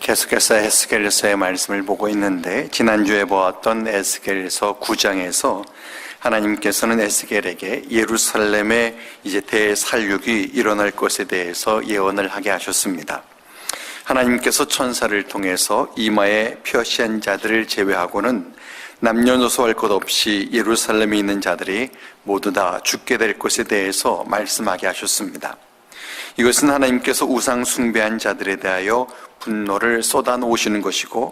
계속해서 에스겔서의 말씀을 보고 있는데, 지난주에 보았던 에스겔서 9장에서 하나님께서는 에스겔에게 예루살렘의 이제 대살육이 일어날 것에 대해서 예언을 하게 하셨습니다. 하나님께서 천사를 통해서 이마에 표시한 자들을 제외하고는 남녀노소 할 것 없이 예루살렘에 있는 자들이 모두 다 죽게 될 것에 대해서 말씀하게 하셨습니다. 이것은 하나님께서 우상 숭배한 자들에 대하여 분노를 쏟아놓으시는 것이고,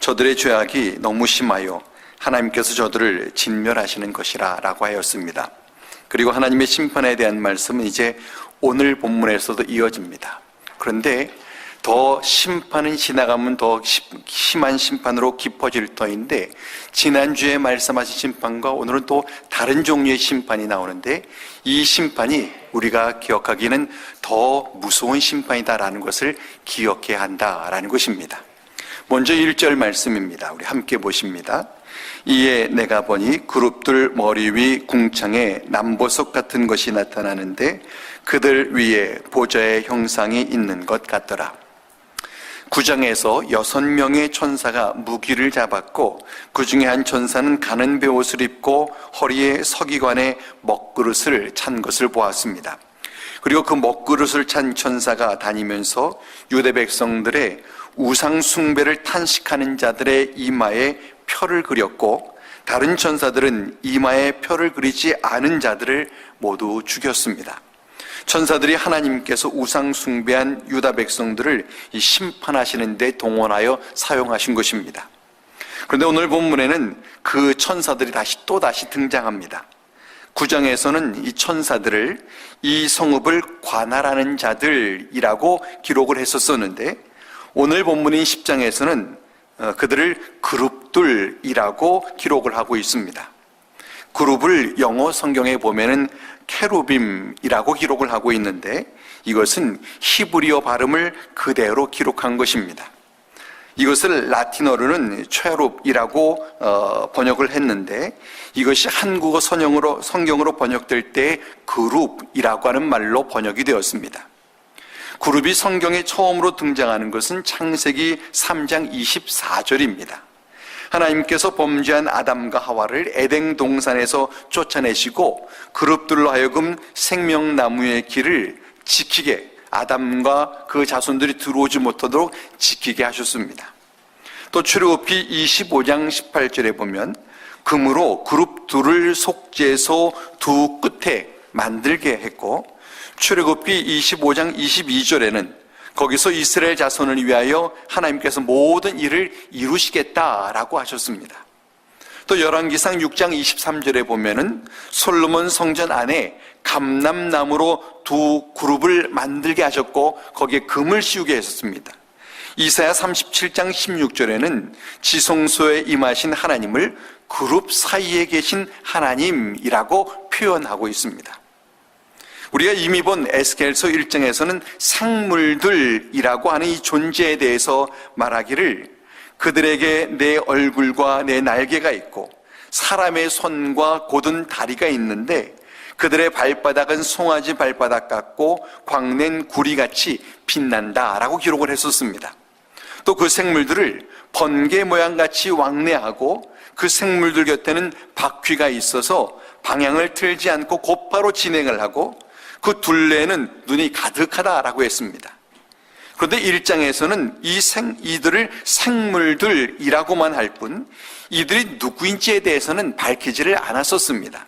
저들의 죄악이 너무 심하여 하나님께서 저들을 진멸하시는 것이라 라고 하였습니다. 그리고 하나님의 심판에 대한 말씀은 이제 오늘 본문에서도 이어집니다. 그런데 더 심판은 지나가면 더 심한 심판으로 깊어질 터인데, 지난주에 말씀하신 심판과 오늘은 또 다른 종류의 심판이 나오는데, 이 심판이 우리가 기억하기는 더 무서운 심판이다라는 것을 기억해야 한다라는 것입니다. 먼저 1절 말씀입니다. 우리 함께 보십니다. 이에 내가 보니 그룹들 머리 위 궁창에 남보석 같은 것이 나타나는데 그들 위에 보좌의 형상이 있는 것 같더라. 9장에서 6명의 천사가 무기를 잡았고, 그 중에 한 천사는 가는 베옷을 입고 허리에 서기관의 먹그릇을 찬 것을 보았습니다. 그리고 그 먹그릇을 찬 천사가 다니면서 유대 백성들의 우상 숭배를 탄식하는 자들의 이마에 표를 그렸고, 다른 천사들은 이마에 표를 그리지 않은 자들을 모두 죽였습니다. 천사들이 하나님께서 우상 숭배한 유다 백성들을 심판하시는 데 동원하여 사용하신 것입니다. 그런데 오늘 본문에는 그 천사들이 또다시 등장합니다. 9장에서는 이 천사들을 이 성읍을 관할하는 자들이라고 기록을 했었는데, 오늘 본문인 10장에서는 그들을 그룹들이라고 기록을 하고 있습니다. 그룹을 영어 성경에 보면은 케루빔이라고 기록을 하고 있는데, 이것은 히브리어 발음을 그대로 기록한 것입니다. 이것을 라틴어로는 체룹이라고 번역을 했는데, 이것이 한국어 성경으로 번역될 때 그룹이라고 하는 말로 번역이 되었습니다. 그룹이 성경에 처음으로 등장하는 것은 창세기 3장 24절입니다. 하나님께서 범죄한 아담과 하와를 에덴 동산에서 쫓아내시고 그룹들로 하여금 생명나무의 길을 지키게, 아담과 그 자손들이 들어오지 못하도록 지키게 하셨습니다. 또 출애굽기 25장 18절에 보면 금으로 그룹 둘을 속죄소 두 끝에 만들게 했고, 출애굽기 25장 22절에는 거기서 이스라엘 자손을 위하여 하나님께서 모든 일을 이루시겠다라고 하셨습니다. 또 열왕기상 6장 23절에 보면은 솔로몬 성전 안에 감람나무로 두 그룹을 만들게 하셨고, 거기에 금을 씌우게 했었습니다. 이사야 37장 16절에는 지성소에 임하신 하나님을 그룹 사이에 계신 하나님이라고 표현하고 있습니다. 우리가 이미 본 에스겔서 1장에서는 생물들이라고 하는 이 존재에 대해서 말하기를, 그들에게 내 얼굴과 내 날개가 있고 사람의 손과 곧은 다리가 있는데 그들의 발바닥은 송아지 발바닥 같고 광낸 구리같이 빛난다 라고 기록을 했었습니다. 또 그 생물들을 번개 모양같이 왕래하고, 그 생물들 곁에는 바퀴가 있어서 방향을 틀지 않고 곧바로 진행을 하고, 그 둘레에는 눈이 가득하다라고 했습니다. 그런데 1장에서는 이들을 생물들이라고만 할 뿐, 이들이 누구인지에 대해서는 밝히지를 않았었습니다.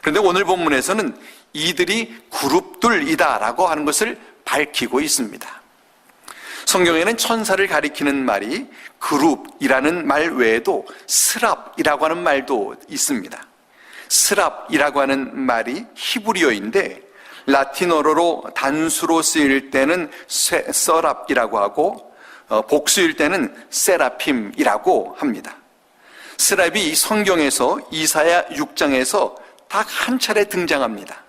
그런데 오늘 본문에서는 이들이 그룹들이다라고 하는 것을 밝히고 있습니다. 성경에는 천사를 가리키는 말이 그룹이라는 말 외에도 스랍이라고 하는 말도 있습니다. 스랍이라고 하는 말이 히브리어인데, 라틴어로 단수로 쓰일 때는 서랍이라고 하고, 복수일 때는 세라핌이라고 합니다. 스랍이 성경에서 이사야 6장에서 딱 한 차례 등장합니다.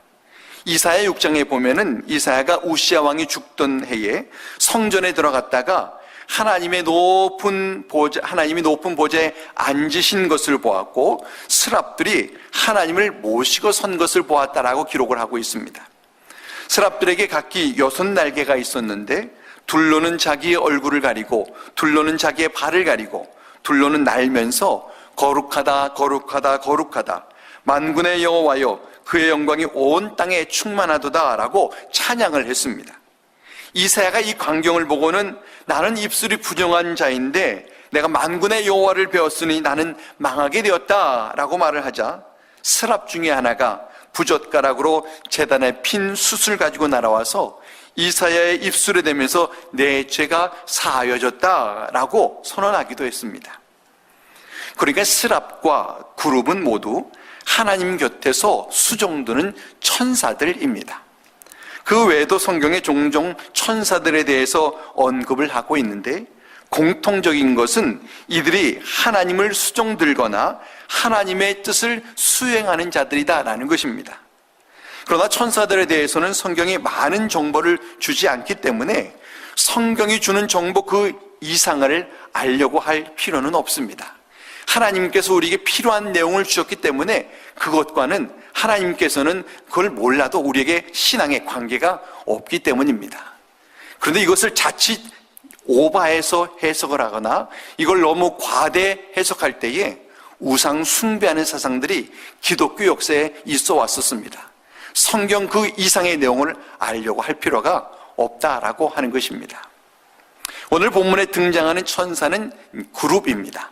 이사야 6장에 보면은 이사야가 우시야 왕이 죽던 해에 성전에 들어갔다가 하나님이 높은 보좌에 앉으신 것을 보았고, 스랍들이 하나님을 모시고 선 것을 보았다라고 기록을 하고 있습니다. 스랍들에게 각기 6 날개가 있었는데 둘로는 자기의 얼굴을 가리고 둘로는 자기의 발을 가리고 둘로는 날면서 거룩하다 거룩하다 거룩하다 만군의 여호와여 그의 영광이 온 땅에 충만하도다 라고 찬양을 했습니다. 이사야가 이 광경을 보고는 나는 입술이 부정한 자인데 내가 만군의 여호와를 배웠으니 나는 망하게 되었다 라고 말을 하자 스랍 중에 하나가 부젓가락으로 제단에 핀 숯을 가지고 날아와서 이사야의 입술에 대면서 내 죄가 사하여졌다 라고 선언하기도 했습니다. 그러니까 스랍과 그룹은 모두 하나님 곁에서 수종드는 천사들입니다. 그 외에도 성경에 종종 천사들에 대해서 언급을 하고 있는데 공통적인 것은 이들이 하나님을 수종들거나 하나님의 뜻을 수행하는 자들이다라는 것입니다. 그러나 천사들에 대해서는 성경이 많은 정보를 주지 않기 때문에 성경이 주는 정보 그 이상을 알려고 할 필요는 없습니다. 하나님께서 우리에게 필요한 내용을 주셨기 때문에 그것과는 하나님께서는 그걸 몰라도 우리에게 신앙의 관계가 없기 때문입니다. 그런데 이것을 자칫 오바해서 해석을 하거나 이걸 너무 과대 해석할 때에 우상 숭배하는 사상들이 기독교 역사에 있어 왔었습니다. 성경 그 이상의 내용을 알려고 할 필요가 없다라고 하는 것입니다. 오늘 본문에 등장하는 천사는 그룹입니다.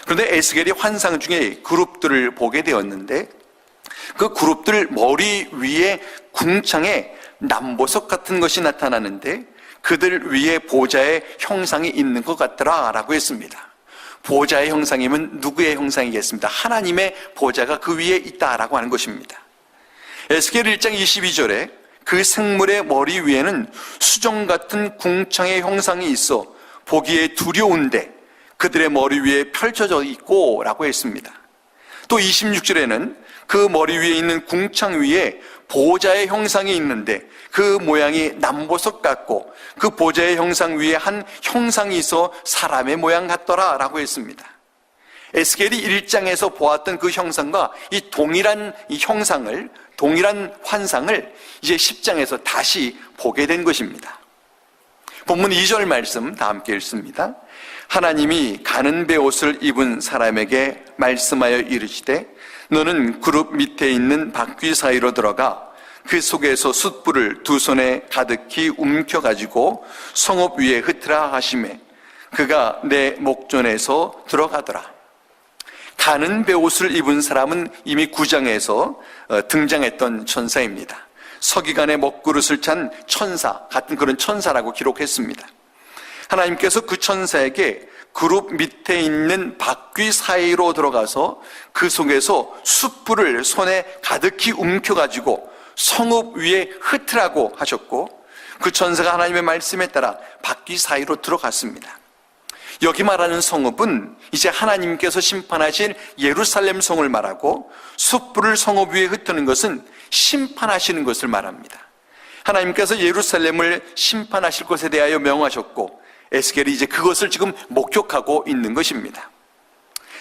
그런데 에스겔이 환상 중에 그룹들을 보게 되었는데 그 그룹들 머리 위에 궁창에 남보석 같은 것이 나타나는데 그들 위에 보좌의 형상이 있는 것 같더라라고 했습니다. 보좌의 형상이면 누구의 형상이겠습니다? 하나님의 보좌가 그 위에 있다라고 하는 것입니다. 에스겔 1장 22절에 그 생물의 머리 위에는 수정 같은 궁창의 형상이 있어 보기에 두려운데 그들의 머리 위에 펼쳐져 있고 라고 했습니다. 또 26절에는 그 머리 위에 있는 궁창 위에 보좌의 형상이 있는데 그 모양이 남보석 같고 그 보좌의 형상 위에 한 형상이 있어 사람의 모양 같더라 라고 했습니다. 에스겔이 1장에서 보았던 그 형상과 이 동일한 이 형상을, 동일한 환상을 이제 10장에서 다시 보게 된 것입니다. 본문 2절 말씀 다 함께 읽습니다. 하나님이 가는 베옷을 입은 사람에게 말씀하여 이르시되 너는 그룹 밑에 있는 바퀴 사이로 들어가 그 속에서 숯불을 두 손에 가득히 움켜가지고 성읍 위에 흩으라 하시매 그가 내 목전에서 들어가더라. 가는 베옷을 입은 사람은 이미 9장에서 등장했던 천사입니다. 서기관의 먹그릇을 찬 천사 같은 그런 천사라고 기록했습니다. 하나님께서 그 천사에게 그룹 밑에 있는 바퀴 사이로 들어가서 그 속에서 숯불을 손에 가득히 움켜가지고 성읍 위에 흩으라고 하셨고 그 천사가 하나님의 말씀에 따라 바퀴 사이로 들어갔습니다. 여기 말하는 성읍은 이제 하나님께서 심판하실 예루살렘 성을 말하고 숯불을 성읍 위에 흩트는 것은 심판하시는 것을 말합니다. 하나님께서 예루살렘을 심판하실 것에 대하여 명하셨고 에스겔이 이제 그것을 지금 목격하고 있는 것입니다.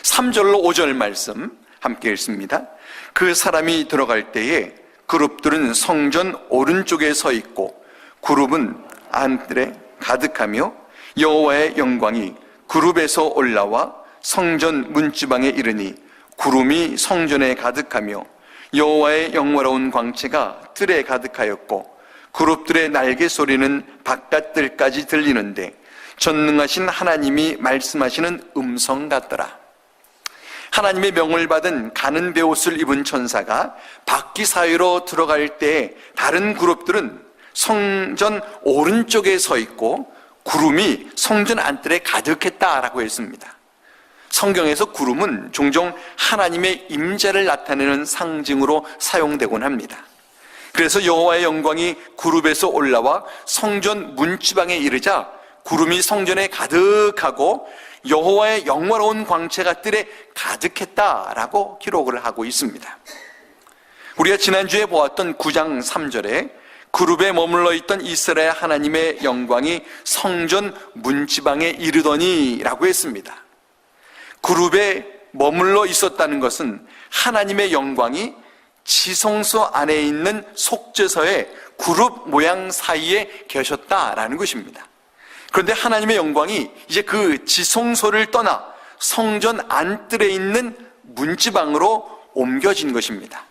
3절로 5절 말씀 함께 읽습니다. 그 사람이 들어갈 때에 그룹들은 성전 오른쪽에 서 있고 그룹은 안뜰에 가득하며 여호와의 영광이 그룹에서 올라와 성전 문지방에 이르니 구름이 성전에 가득하며 여호와의 영화로운 광채가 뜰에 가득하였고 그룹들의 날개 소리는 바깥뜰까지 들리는데 전능하신 하나님이 말씀하시는 음성 같더라. 하나님의 명을 받은 가는 베옷을 입은 천사가 바퀴 사이로 들어갈 때 다른 그룹들은 성전 오른쪽에 서 있고 구름이 성전 안뜰에 가득했다라고 했습니다. 성경에서 구름은 종종 하나님의 임재를 나타내는 상징으로 사용되곤 합니다. 그래서 여호와의 영광이 구름에서 올라와 성전 문지방에 이르자 구름이 성전에 가득하고 여호와의 영화로운 광채가 뜰에 가득했다라고 기록을 하고 있습니다. 우리가 지난주에 보았던 9장 3절에 그룹에 머물러 있던 이스라엘 하나님의 영광이 성전 문지방에 이르더니 라고 했습니다. 그룹에 머물러 있었다는 것은 하나님의 영광이 지성소 안에 있는 속죄소의 그룹 모양 사이에 계셨다라는 것입니다. 그런데 하나님의 영광이 이제 그 지성소를 떠나 성전 안뜰에 있는 문지방으로 옮겨진 것입니다.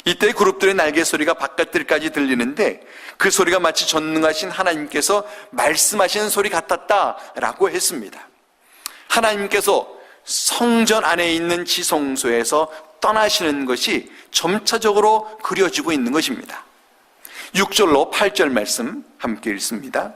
이때 그룹들의 날개 소리가 바깥들까지 들리는데 그 소리가 마치 전능하신 하나님께서 말씀하시는 소리 같았다라고 했습니다. 하나님께서 성전 안에 있는 지성소에서 떠나시는 것이 점차적으로 그려지고 있는 것입니다. 6절로 8절 말씀 함께 읽습니다.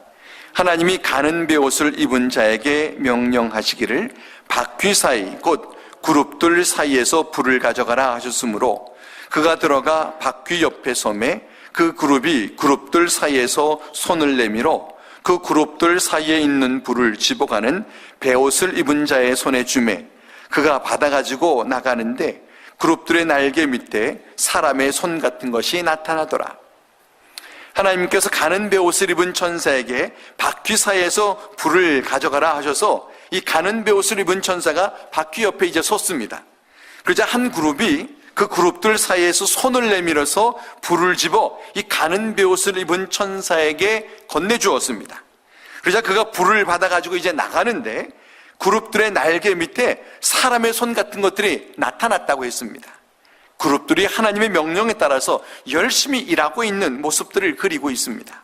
하나님이 가는 베옷을 입은 자에게 명령하시기를 바퀴 사이 곧 그룹들 사이에서 불을 가져가라 하셨으므로 그가 들어가 바퀴 옆에 섬에 그 그룹이 그룹들 사이에서 손을 내밀어 그 그룹들 사이에 있는 불을 집어가는 베옷을 입은 자의 손에 주매 그가 받아가지고 나가는데 그룹들의 날개 밑에 사람의 손 같은 것이 나타나더라. 하나님께서 가는 베옷을 입은 천사에게 바퀴 사이에서 불을 가져가라 하셔서 이 가는 베옷을 입은 천사가 바퀴 옆에 이제 섰습니다. 그러자 한 그룹이 그 그룹들 사이에서 손을 내밀어서 불을 집어 이 가는 베옷을 입은 천사에게 건네주었습니다. 그러자 그가 불을 받아가지고 이제 나가는데 그룹들의 날개 밑에 사람의 손 같은 것들이 나타났다고 했습니다. 그룹들이 하나님의 명령에 따라서 열심히 일하고 있는 모습들을 그리고 있습니다.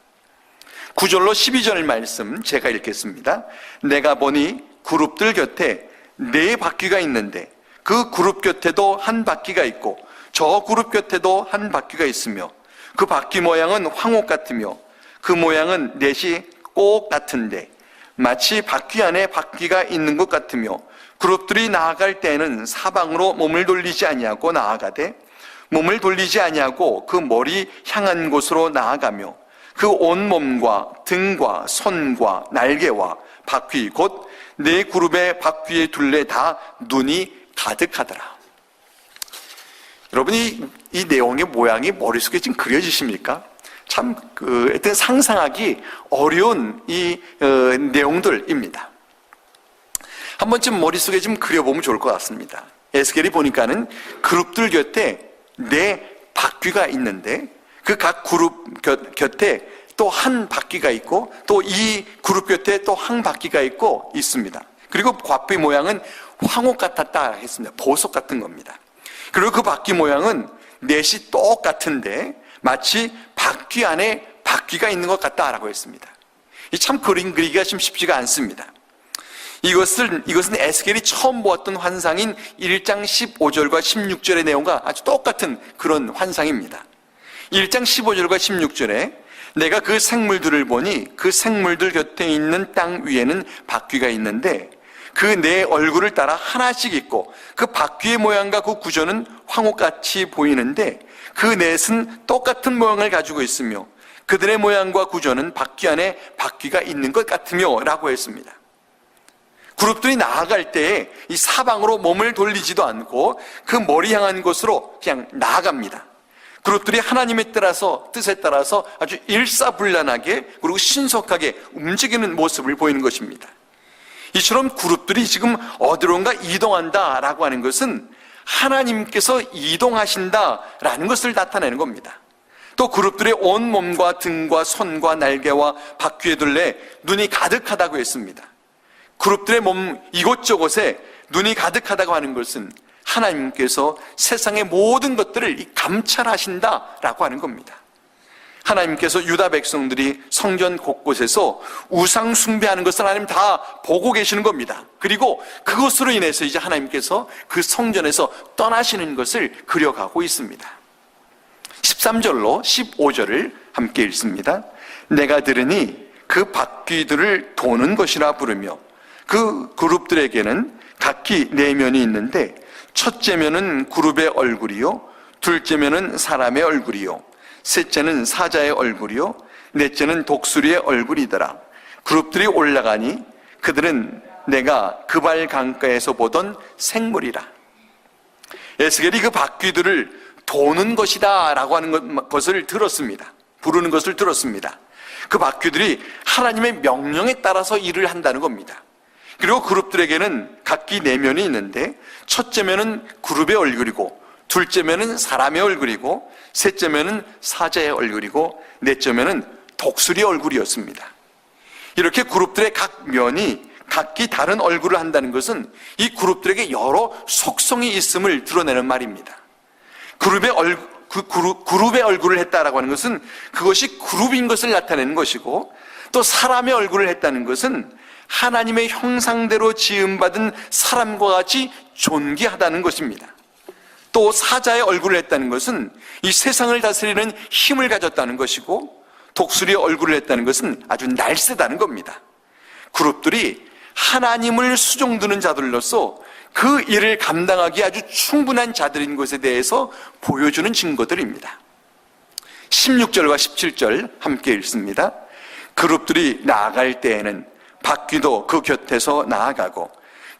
9절로 12절 말씀 제가 읽겠습니다. 내가 보니 그룹들 곁에 4바퀴가 있는데 그 그룹 곁에도 한 바퀴가 있고 저 그룹 곁에도 한 바퀴가 있으며 그 바퀴 모양은 황옥 같으며 그 모양은 넷이 꼭 같은데 마치 바퀴 안에 바퀴가 있는 것 같으며 그룹들이 나아갈 때에는 사방으로 몸을 돌리지 아니하고 나아가되 몸을 돌리지 아니하고 그 머리 향한 곳으로 나아가며 그 온몸과 등과 손과 날개와 바퀴 곧 4그룹의 바퀴의 둘레 다 눈이 가득하더라. 여러분이 이 내용의 모양이 머릿속에 지금 그려지십니까? 참 하여튼 상상하기 어려운 이 내용들입니다. 한 번쯤 머릿속에 좀 그려보면 좋을 것 같습니다. 에스겔이 보니까는 그룹들 곁에 4바퀴가 있는데 그 각 그룹 곁에 또 한 바퀴가 있고 또 이 그룹 곁에 또 한 바퀴가 있고 있습니다. 그리고 바퀴 모양은 황옥 같았다 했습니다. 보석 같은 겁니다. 그리고 그 바퀴 모양은 넷이 똑같은데 마치 바퀴 안에 바퀴가 있는 것 같다라고 했습니다. 참 그림 그리기가 좀 쉽지가 않습니다. 이것은 에스겔이 처음 보았던 환상인 1장 15절과 16절의 내용과 아주 똑같은 그런 환상입니다. 1장 15절과 16절에 내가 그 생물들을 보니 그 생물들 곁에 있는 땅 위에는 바퀴가 있는데 그 네 얼굴을 따라 하나씩 있고 그 바퀴의 모양과 그 구조는 황옥같이 보이는데 그 넷은 똑같은 모양을 가지고 있으며 그들의 모양과 구조는 바퀴 안에 바퀴가 있는 것 같으며 라고 했습니다. 그룹들이 나아갈 때에 이 사방으로 몸을 돌리지도 않고 그 머리 향한 곳으로 그냥 나아갑니다. 그룹들이 하나님의 뜻에 따라서 아주 일사불란하게 그리고 신속하게 움직이는 모습을 보이는 것입니다. 이처럼 그룹들이 지금 어디론가 이동한다라고 하는 것은 하나님께서 이동하신다라는 것을 나타내는 겁니다. 또 그룹들의 온몸과 등과 손과 날개와 바퀴에 둘레 눈이 가득하다고 했습니다. 그룹들의 몸 이곳저곳에 눈이 가득하다고 하는 것은 하나님께서 세상의 모든 것들을 감찰하신다라고 하는 겁니다. 하나님께서 유다 백성들이 성전 곳곳에서 우상 숭배하는 것을 하나님 다 보고 계시는 겁니다. 그리고 그것으로 인해서 이제 하나님께서 그 성전에서 떠나시는 것을 그려가고 있습니다. 13절로 15절을 함께 읽습니다. 내가 들으니 그 바퀴들을 도는 것이라 부르며 그 그룹들에게는 각기 4면이 있는데 첫째 면은 그룹의 얼굴이요 둘째 면은 사람의 얼굴이요 셋째는 사자의 얼굴이요 넷째는 독수리의 얼굴이더라. 그룹들이 올라가니 그들은 내가 그발 강가에서 보던 생물이라. 에스겔이 그 바퀴들을 도는 것이다 라고 하는 것을 들었습니다. 부르는 것을 들었습니다. 그 바퀴들이 하나님의 명령에 따라서 일을 한다는 겁니다. 그리고 그룹들에게는 각기 4면이 있는데 첫째 면은 그룹의 얼굴이고 둘째 면은 사람의 얼굴이고 셋째 면은 사자의 얼굴이고 넷째 면은 독수리의 얼굴이었습니다. 이렇게 그룹들의 각 면이 각기 다른 얼굴을 한다는 것은 이 그룹들에게 여러 속성이 있음을 드러내는 말입니다. 그룹의 얼굴을 했다라고 하는 것은 그것이 그룹인 것을 나타내는 것이고, 또 사람의 얼굴을 했다는 것은 하나님의 형상대로 지음받은 사람과 같이 존귀하다는 것입니다. 또 사자의 얼굴을 했다는 것은 이 세상을 다스리는 힘을 가졌다는 것이고, 독수리의 얼굴을 했다는 것은 아주 날쌔다는 겁니다. 그룹들이 하나님을 수종드는 자들로서 그 일을 감당하기 아주 충분한 자들인 것에 대해서 보여주는 증거들입니다. 16절과 17절 함께 읽습니다. 그룹들이 나아갈 때에는 바퀴도 그 곁에서 나아가고,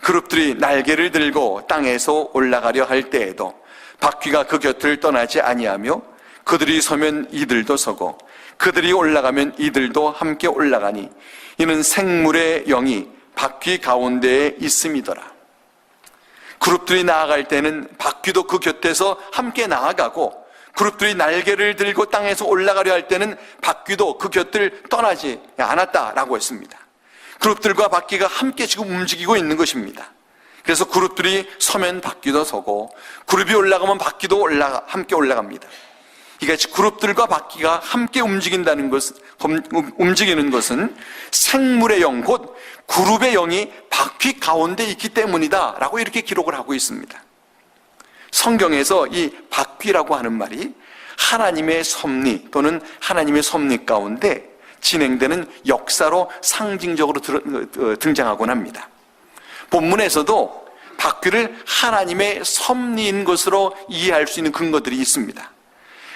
그룹들이 날개를 들고 땅에서 올라가려 할 때에도 바퀴가 그 곁을 떠나지 아니하며, 그들이 서면 이들도 서고 그들이 올라가면 이들도 함께 올라가니 이는 생물의 영이 바퀴 가운데에 있음이더라. 그룹들이 나아갈 때는 바퀴도 그 곁에서 함께 나아가고, 그룹들이 날개를 들고 땅에서 올라가려 할 때는 바퀴도 그 곁을 떠나지 않았다라고 했습니다. 그룹들과 바퀴가 함께 지금 움직이고 있는 것입니다. 그래서 그룹들이 서면 바퀴도 서고, 그룹이 올라가면 바퀴도 함께 올라갑니다. 이같이 그룹들과 바퀴가 함께 움직이는 것은 생물의 영, 곧 그룹의 영이 바퀴 가운데 있기 때문이다 라고 이렇게 기록을 하고 있습니다. 성경에서 이 바퀴라고 하는 말이 하나님의 섭리 또는 하나님의 섭리 가운데 진행되는 역사로 상징적으로 등장하곤 합니다. 본문에서도 바퀴를 하나님의 섭리인 것으로 이해할 수 있는 근거들이 있습니다.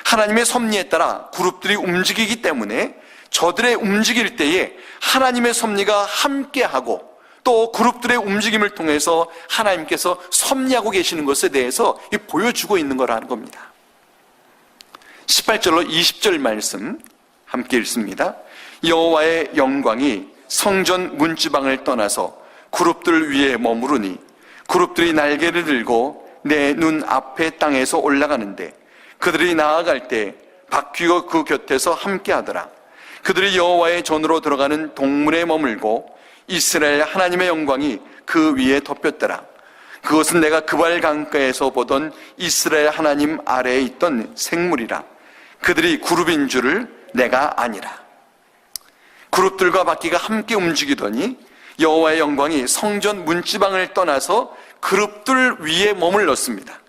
하나님의 섭리에 따라 그룹들이 움직이기 때문에 저들의 움직일 때에 하나님의 섭리가 함께하고, 또 그룹들의 움직임을 통해서 하나님께서 섭리하고 계시는 것에 대해서 보여주고 있는 거라는 겁니다. 18절로 20절 말씀 함께 읽습니다. 여호와의 영광이 성전 문지방을 떠나서 그룹들 위에 머무르니, 그룹들이 날개를 들고 내 눈 앞에 땅에서 올라가는데 그들이 나아갈 때 바퀴가 그 곁에서 함께하더라. 그들이 여호와의 전으로 들어가는 동물에 머물고 이스라엘 하나님의 영광이 그 위에 덮였더라. 그것은 내가 그발 강가에서 보던 이스라엘 하나님 아래에 있던 생물이라. 그들이 그룹인 줄을 내가 아니라. 그룹들과 바퀴가 함께 움직이더니 여호와의 영광이 성전 문지방을 떠나서 그룹들 위에 머물렀습니다.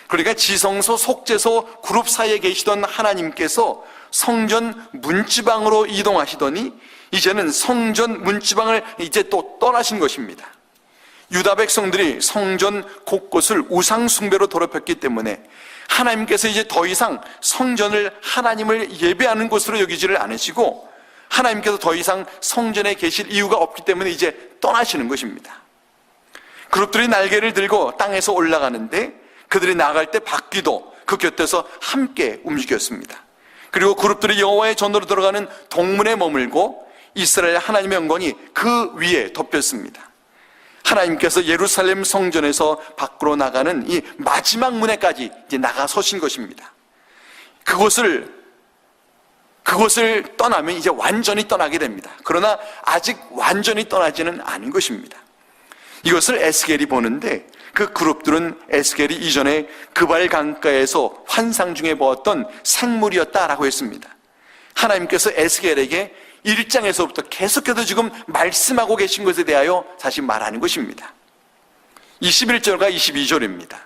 그러니까 지성소, 속죄소, 그룹 사이에 계시던 하나님께서 성전 문지방으로 이동하시더니 이제는 성전 문지방을 이제 또 떠나신 것입니다. 유다 백성들이 성전 곳곳을 우상 숭배로 더럽혔기 때문에 하나님께서 이제 더 이상 성전을 하나님을 예배하는 곳으로 여기지를 않으시고, 하나님께서 더 이상 성전에 계실 이유가 없기 때문에 이제 떠나시는 것입니다. 그룹들이 날개를 들고 땅에서 올라가는데 그들이 나갈 때 바퀴도 그 곁에서 함께 움직였습니다. 그리고 그룹들이 여호와의 전으로 들어가는 동문에 머물고 이스라엘 하나님의 영광이 그 위에 덮였습니다. 하나님께서 예루살렘 성전에서 밖으로 나가는 이 마지막 문에까지 이제 나가서신 것입니다. 그곳을 떠나면 이제 완전히 떠나게 됩니다. 그러나 아직 완전히 떠나지는 않은 것입니다. 이것을 에스겔이 보는데 그 그룹들은 에스겔이 이전에 그발 강가에서 환상 중에 보았던 생물이었다라고 했습니다. 하나님께서 에스겔에게 1장에서부터 계속해서 지금 말씀하고 계신 것에 대하여 다시 말하는 것입니다. 21절과 22절입니다.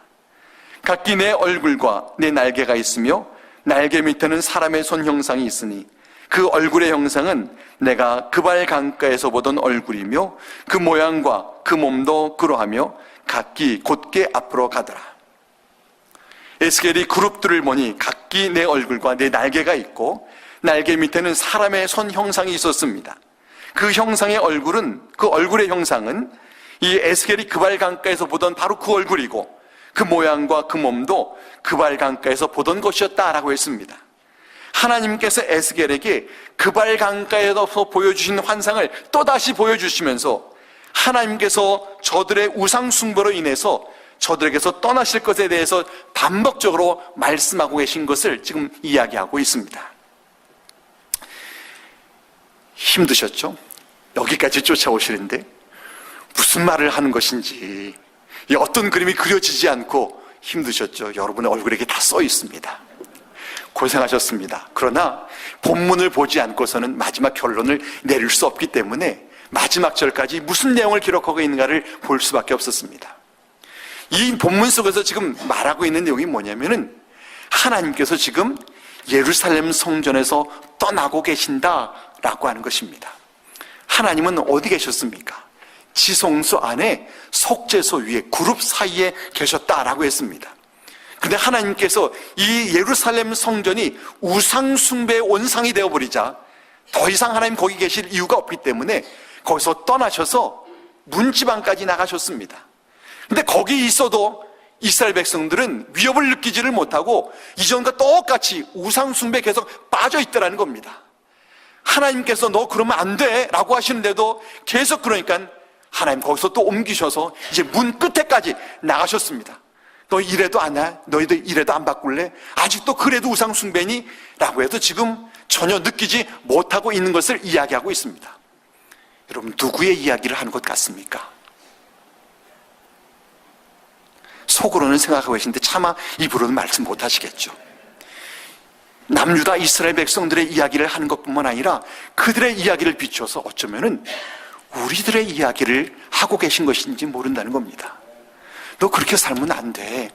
각기 내 얼굴과 내 날개가 있으며 날개 밑에는 사람의 손 형상이 있으니 그 얼굴의 형상은 내가 그발 강가에서 보던 얼굴이며 그 모양과 그 몸도 그러하며 각기 곧게 앞으로 가더라. 에스겔이 그룹들을 보니 각기 내 얼굴과 내 날개가 있고 날개 밑에는 사람의 손 형상이 있었습니다. 그 형상의 얼굴은, 그 얼굴의 형상은 이 에스겔이 그발 강가에서 보던 바로 그 얼굴이고 그 모양과 그 몸도 그발 강가에서 보던 것이었다라고 했습니다. 하나님께서 에스겔에게 그발 강가에서 보여주신 환상을 또다시 보여주시면서 하나님께서 저들의 우상 숭배로 인해서 저들에게서 떠나실 것에 대해서 반복적으로 말씀하고 계신 것을 지금 이야기하고 있습니다. 힘드셨죠? 여기까지 쫓아오시는데 무슨 말을 하는 것인지 어떤 그림이 그려지지 않고 힘드셨죠. 여러분의 얼굴에 다 써 있습니다. 고생하셨습니다. 그러나 본문을 보지 않고서는 마지막 결론을 내릴 수 없기 때문에 마지막 절까지 무슨 내용을 기록하고 있는가를 볼 수밖에 없었습니다. 이 본문 속에서 지금 말하고 있는 내용이 뭐냐면은 하나님께서 지금 예루살렘 성전에서 떠나고 계신다라고 하는 것입니다. 하나님은 어디 계셨습니까? 지성소 안에 속죄소 위에 그룹 사이에 계셨다라고 했습니다. 근데 하나님께서 이 예루살렘 성전이 우상 숭배의 온상이 되어버리자 더 이상 하나님 거기 계실 이유가 없기 때문에 거기서 떠나셔서 문지방까지 나가셨습니다. 근데 거기 있어도 이스라엘 백성들은 위협을 느끼지를 못하고 이전과 똑같이 우상 숭배에 계속 빠져 있더라는 겁니다. 하나님께서 너 그러면 안 돼 라고 하시는데도 계속 그러니까 하나님 거기서 또 옮기셔서 이제 문 끝에까지 나가셨습니다. 너 이래도 안 해? 너희들 이래도 안 바꿀래? 아직도 그래도 우상 숭배니? 라고 해도 지금 전혀 느끼지 못하고 있는 것을 이야기하고 있습니다. 여러분, 누구의 이야기를 하는 것 같습니까? 속으로는 생각하고 계신데 차마 입으로는 말씀 못 하시겠죠. 남유다 이스라엘 백성들의 이야기를 하는 것뿐만 아니라 그들의 이야기를 비춰서 어쩌면은 우리들의 이야기를 하고 계신 것인지 모른다는 겁니다. 너 그렇게 살면 안 돼.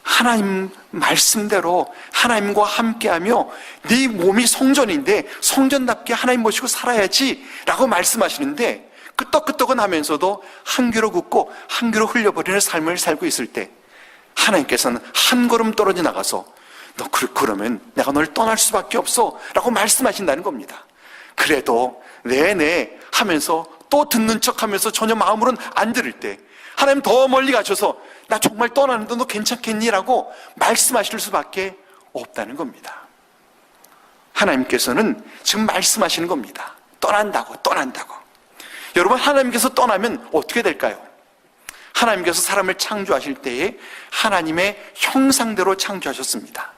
하나님 말씀대로 하나님과 함께하며 네 몸이 성전인데 성전답게 하나님 모시고 살아야지 라고 말씀하시는데 끄떡끄떡은 하면서도 한 귀로 굽고 한 귀로 흘려버리는 삶을 살고 있을 때 하나님께서는 한 걸음 떨어져 나가서 너 그러면 내가 널 떠날 수밖에 없어 라고 말씀하신다는 겁니다. 그래도 네네 하면서 또 듣는 척하면서 전혀 마음으로는 안 들을 때 하나님 더 멀리 가셔서 나 정말 떠나는데 너 괜찮겠니? 라고 말씀하실 수밖에 없다는 겁니다. 하나님께서는 지금 말씀하시는 겁니다. 떠난다고. 여러분, 하나님께서 떠나면 어떻게 될까요? 하나님께서 사람을 창조하실 때에 하나님의 형상대로 창조하셨습니다.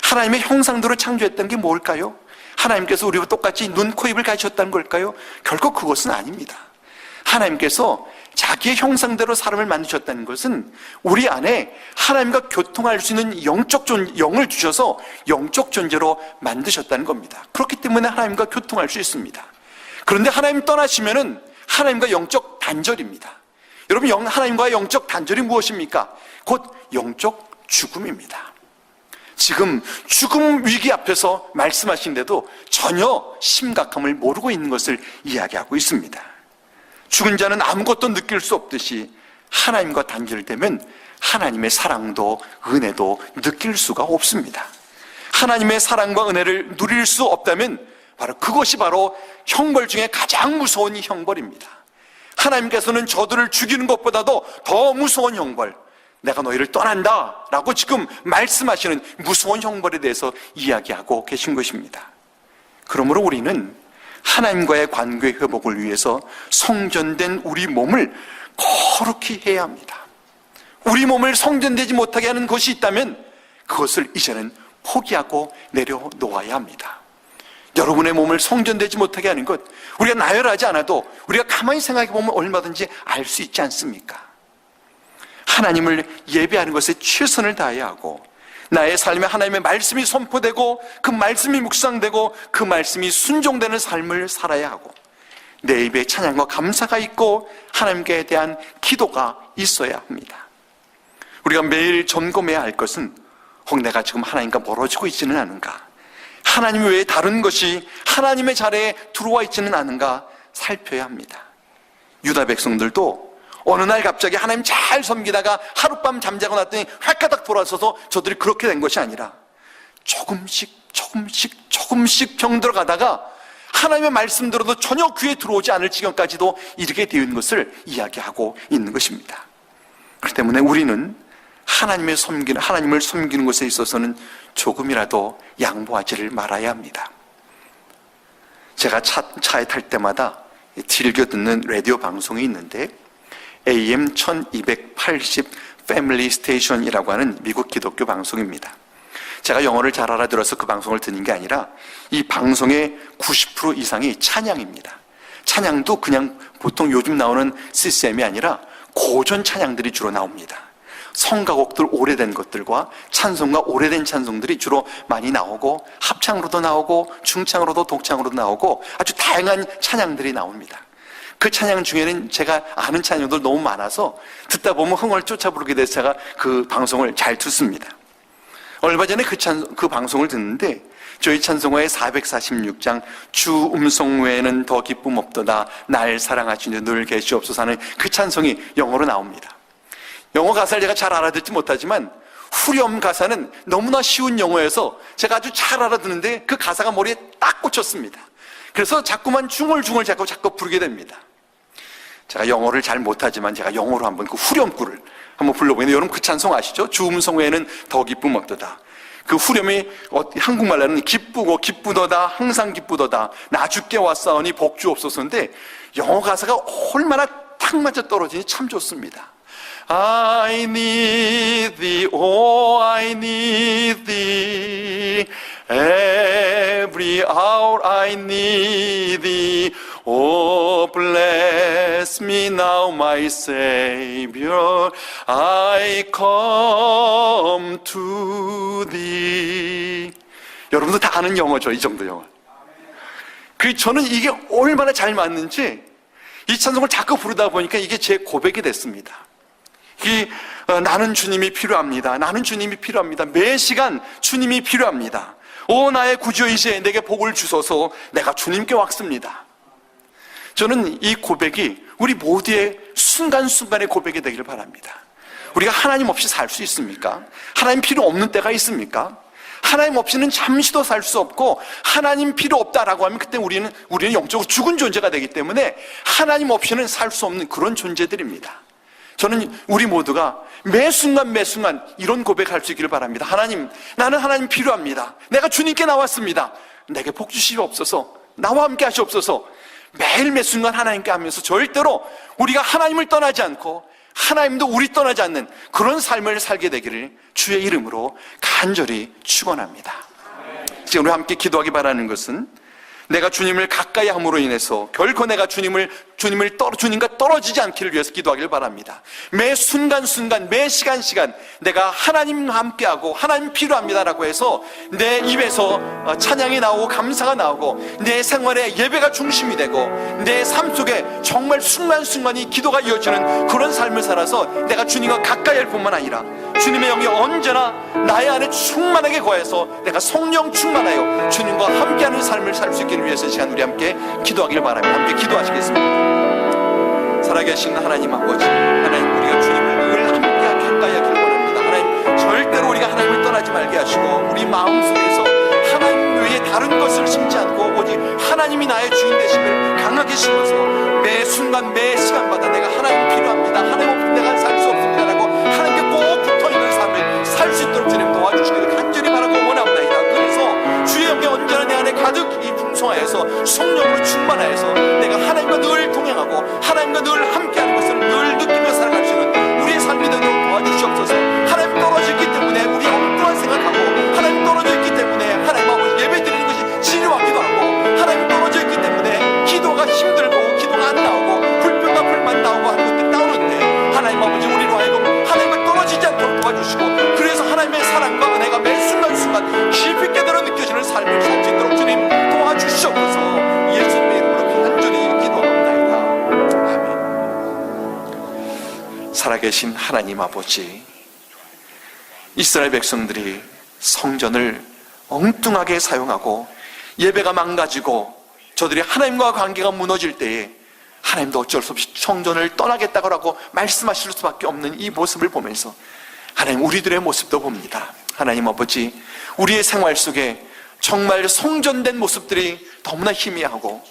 하나님의 형상대로 창조했던 게 뭘까요? 하나님께서 우리와 똑같이 눈, 코, 입을 가지셨다는 걸까요? 결코 그것은 아닙니다. 하나님께서 자기의 형상대로 사람을 만드셨다는 것은 우리 안에 하나님과 교통할 수 있는 영을 주셔서 영적 존재로 만드셨다는 겁니다. 그렇기 때문에 하나님과 교통할 수 있습니다. 그런데 하나님 떠나시면은 하나님과 영적 단절입니다. 여러분, 하나님과의 영적 단절이 무엇입니까? 곧 영적 죽음입니다. 지금 죽음 위기 앞에서 말씀하시는데도 전혀 심각함을 모르고 있는 것을 이야기하고 있습니다. 죽은 자는 아무것도 느낄 수 없듯이 하나님과 단절되면 하나님의 사랑도 은혜도 느낄 수가 없습니다. 하나님의 사랑과 은혜를 누릴 수 없다면 그것이 바로 형벌 중에 가장 무서운 형벌입니다. 하나님께서는 저들을 죽이는 것보다도 더 무서운 형벌, 내가 너희를 떠난다 라고 지금 말씀하시는 무서운 형벌에 대해서 이야기하고 계신 것입니다. 그러므로 우리는 하나님과의 관계 회복을 위해서 성전된 우리 몸을 거룩히 해야 합니다. 우리 몸을 성전되지 못하게 하는 것이 있다면 그것을 이제는 포기하고 내려놓아야 합니다. 여러분의 몸을 성전되지 못하게 하는 것, 우리가 나열하지 않아도 우리가 가만히 생각해 보면 얼마든지 알 수 있지 않습니까? 하나님을 예배하는 것에 최선을 다해야 하고 나의 삶에 하나님의 말씀이 선포되고 그 말씀이 묵상되고 그 말씀이 순종되는 삶을 살아야 하고 내 입에 찬양과 감사가 있고 하나님께 대한 기도가 있어야 합니다. 우리가 매일 점검해야 할 것은 혹 내가 지금 하나님과 멀어지고 있지는 않은가, 하나님 외에 다른 것이 하나님의 자리에 들어와 있지는 않은가 살펴야 합니다. 유다 백성들도 어느 날 갑자기 하나님 잘 섬기다가 하룻밤 잠자고 났더니 획가닥 돌아서서 저들이 그렇게 된 것이 아니라 조금씩 병들어가다가 하나님의 말씀대로도 전혀 귀에 들어오지 않을 지경까지도 이르게 되는 것을 이야기하고 있는 것입니다. 그렇기 때문에 우리는 하나님을 섬기는 것에 있어서는 조금이라도 양보하지를 말아야 합니다. 제가 차에 탈 때마다 즐겨 듣는 라디오 방송이 있는데 AM 1280 패밀리 스테이션이라고 하는 미국 기독교 방송입니다. 제가 영어를 잘 알아들어서 그 방송을 듣는 게 아니라 이 방송의 90% 이상이 찬양입니다. 찬양도 그냥 보통 요즘 나오는 CCM이 아니라 고전 찬양들이 주로 나옵니다. 성가곡들, 오래된 것들과 찬송가, 오래된 찬송들이 주로 많이 나오고, 합창으로도 나오고 중창으로도 독창으로도 나오고 아주 다양한 찬양들이 나옵니다. 그 찬양 중에는 제가 아는 찬양들 너무 많아서 듣다 보면 흥을 쫓아 부르게 돼서 제가 그 방송을 잘 듣습니다. 얼마 전에 그 방송을 듣는데 저희 찬송가의 446장 주 음성 외에는 더 기쁨 없도다 날 사랑하시는 늘 계시옵소서 하는 그 찬송이 영어로 나옵니다. 영어 가사를 제가 잘 알아듣지 못하지만 후렴 가사는 너무나 쉬운 영어여서 제가 아주 잘 알아듣는데 그 가사가 머리에 딱 꽂혔습니다. 그래서 자꾸만 중얼중얼 자꾸 부르게 됩니다. 제가 영어를 잘 못하지만 제가 영어로 한번 그 후렴구를 한번 불러보겠는데, 여러분 그 찬송 아시죠? 주 음성 외에는 더 기쁨 없도다. 그 후렴이 한국말로는 기쁘고 기쁘도다 항상 기쁘도다 나 주께 왔사오니 복 주옵소서인데 영어 가사가 얼마나 딱 맞아 떨어지니 참 좋습니다. I need thee, oh I need thee, every hour I need thee, oh bless me now my Savior, I come to thee. 여러분도 다 아는 영어죠, 이 정도 영어. 저는 이게 얼마나 잘 맞는지 이 찬송을 자꾸 부르다 보니까 이게 제 고백이 됐습니다. 나는 주님이 필요합니다. 나는 주님이 필요합니다. 매 시간 주님이 필요합니다. 오 나의 구주이시여 내게 복을 주소서. 내가 주님께 왔습니다. 저는 이 고백이 우리 모두의 순간순간의 고백이 되기를 바랍니다. 우리가 하나님 없이 살 수 있습니까? 하나님 필요 없는 때가 있습니까? 하나님 없이는 잠시도 살 수 없고, 하나님 필요 없다라고 하면 그때 우리는 영적으로 죽은 존재가 되기 때문에 하나님 없이는 살 수 없는 그런 존재들입니다. 저는 우리 모두가 매 순간 이런 고백할 수 있기를 바랍니다. 하나님, 나는 하나님 필요합니다. 내가 주님께 나왔습니다. 내게 복 주시옵소서. 나와 함께 하시옵소서. 매일 매 순간 하나님께 하면서 절대로 우리가 하나님을 떠나지 않고 하나님도 우리 떠나지 않는 그런 삶을 살게 되기를 주의 이름으로 간절히 축원합니다. 지금 우리 함께 기도하기 바라는 것은 내가 주님을 가까이 함으로 인해서 결코 내가 주님과 떨어지지 않기를 위해서 기도하기를 바랍니다. 매 순간순간, 매 시간 내가 하나님과 함께하고 하나님 필요합니다라고 해서 내 입에서 찬양이 나오고 감사가 나오고 내 생활에 예배가 중심이 되고 내 삶 속에 정말 순간순간이 기도가 이어지는 그런 삶을 살아서 내가 주님과 가까이 할 뿐만 아니라 주님의 영이 언제나 나의 안에 충만하게 거해서 내가 성령 충만하여 주님과 함께하는 삶을 살 수 있기를 위해서 이 시간 우리 함께 기도하기를 바랍니다. 함께 기도하시겠습니다. 살아계신 하나님 아버지, 하나님 우리가 주님을 늘 함께 가까이 하기를 원합니다. 하나님 절대로 우리가 하나님을 떠나지 말게 하시고 우리 마음속에서 하나님 외에 다른 것을 심지 않고 오직 하나님이 나의 주인 되심을 강하게 심어서 매 순간 매 시간마다 내가 하나님 필요합니다, 하나님 없으면 내가 살 수 없습니다 라고 하나님께 꼭 붙어있는 삶을 살 수 있도록 주님 도와주시기를 간절히 바라고 원합니다. 그래서 주의 영이 언제나 내 안에 가득 풍성하여서 성령으로 충만하여서 내가 하나님과 늘 동행하고 하나님과 늘 함께하는 것을 늘 느끼며 살아갈 수 있는 우리의 삶이 되도록 도와주시옵소서. 하나님 떨어져 있기 때문에 우리 엉뚱한 생각하고 하나님 떨어져 있기 때문에 하나님 아버지 예배 드리는 것이 지루하기도 하고 하나님 떨어져 있기 때문에 기도가 힘들고 기도가 안 나오고 불평과 불만 나오고 하는 것들이 나오는데 하나님 아버지 우리로 하여금 하나님과 떨어지지 않도록 도와주시고 그래서 하나님의 사랑과 은혜가 매 순간순간 깊이 깨달아 느껴지는 삶을 살 수 있도록 주님 도와주시옵소서. 예수님의 이름으로 간절히 기도합니다. 아멘. 살아계신 하나님 아버지, 이스라엘 백성들이 성전을 엉뚱하게 사용하고 예배가 망가지고 저들이 하나님과 관계가 무너질 때에 하나님도 어쩔 수 없이 성전을 떠나겠다고 말씀하실 수밖에 없는 이 모습을 보면서 하나님 우리들의 모습도 봅니다. 하나님 아버지, 우리의 생활 속에 정말 성전된 모습들이 너무나 희미하고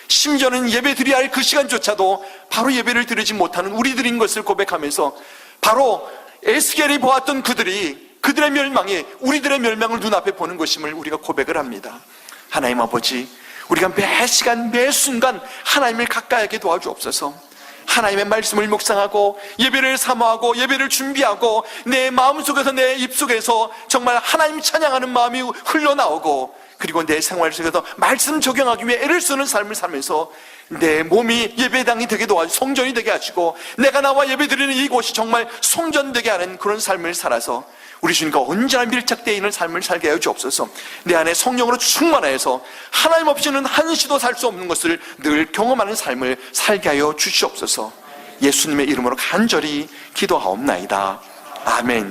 심지어는 예배 드려야 할 그 시간조차도 바로 예배를 드리지 못하는 우리들인 것을 고백하면서 바로 에스겔이 보았던 그들의 멸망이 우리들의 멸망을 눈앞에 보는 것임을 우리가 고백을 합니다. 하나님 아버지, 우리가 매 시간 매 순간 하나님을 가까이 하게 도와주옵소서. 하나님의 말씀을 묵상하고 예배를 사모하고 예배를 준비하고 내 마음속에서 내 입속에서 정말 하나님 찬양하는 마음이 흘러나오고 그리고 내 생활 속에서 말씀 적용하기 위해 애를 쓰는 삶을 살면서 내 몸이 예배당이 되게 도와주고 성전이 되게 하시고 내가 나와 예배드리는 이곳이 정말 성전되게 하는 그런 삶을 살아서 우리 주님과 언제나 밀착되어 있는 삶을 살게 하여 주옵소서. 내 안에 성령으로 충만하여서 하나님 없이는 한시도 살 수 없는 것을 늘 경험하는 삶을 살게 하여 주시옵소서. 예수님의 이름으로 간절히 기도하옵나이다. 아멘.